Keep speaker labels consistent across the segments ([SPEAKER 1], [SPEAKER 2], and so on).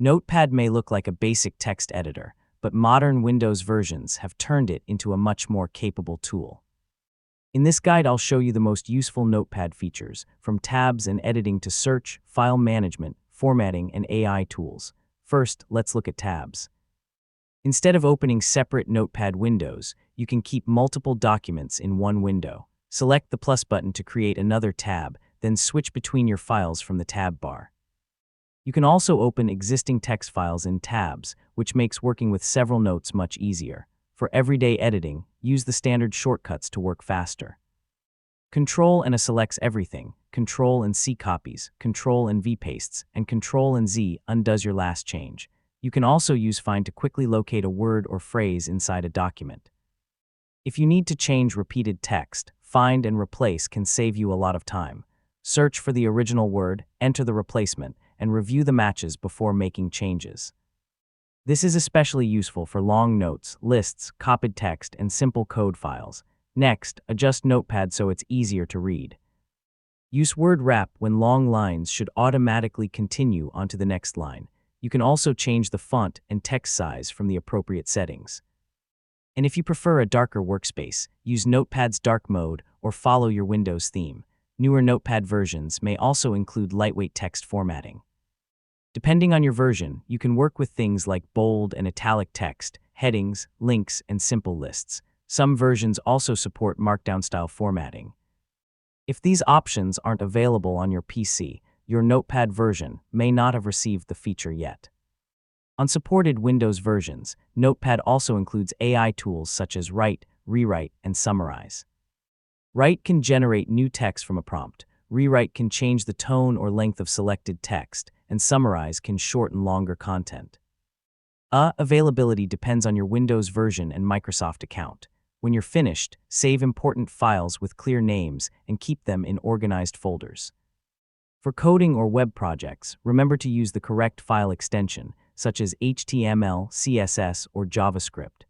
[SPEAKER 1] Notepad may look like a basic text editor, but modern Windows versions have turned it into a much more capable tool. In this guide, I'll show you the most useful Notepad features, from tabs and editing to search, file management, formatting, and AI tools. First, let's look at tabs. Instead of opening separate Notepad windows, you can keep multiple documents in one window. Select the plus button to create another tab, then switch between your files from the tab bar. You can also open existing text files in tabs, which makes working with several notes much easier. For everyday editing, use the standard shortcuts to work faster. Control and A selects everything. Control and C copies, Control and V pastes, and Control and Z undoes your last change. You can also use Find to quickly locate a word or phrase inside a document. If you need to change repeated text, Find and Replace can save you a lot of time. Search for the original word, enter the replacement, and review the matches before making changes. This is especially useful for long notes, lists, copied text, and simple code files. Next, adjust Notepad so it's easier to read. Use word wrap when long lines should automatically continue onto the next line. You can also change the font and text size from the appropriate settings. And if you prefer a darker workspace, use Notepad's dark mode or follow your Windows theme. Newer Notepad versions may also include lightweight text formatting. Depending on your version, you can work with things like bold and italic text, headings, links, and simple lists. Some versions also support Markdown-style formatting. If these options aren't available on your PC, your Notepad version may not have received the feature yet. On supported Windows versions, Notepad also includes AI tools such as Write, Rewrite, and Summarize. Write can generate new text from a prompt. Rewrite can change the tone or length of selected text, and Summarize can shorten longer content. Availability depends on your Windows version and Microsoft account. When you're finished, save important files with clear names and keep them in organized folders. For coding or web projects, remember to use the correct file extension, such as HTML, CSS, or JavaScript.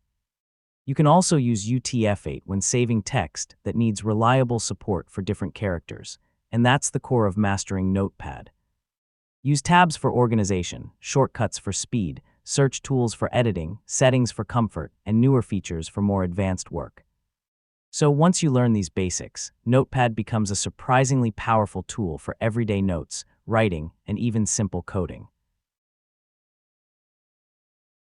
[SPEAKER 1] You can also use UTF-8 when saving text that needs reliable support for different characters, and that's the core of mastering Notepad. Use tabs for organization, shortcuts for speed, search tools for editing, settings for comfort, and newer features for more advanced work. So once you learn these basics, Notepad becomes a surprisingly powerful tool for everyday notes, writing, and even simple coding.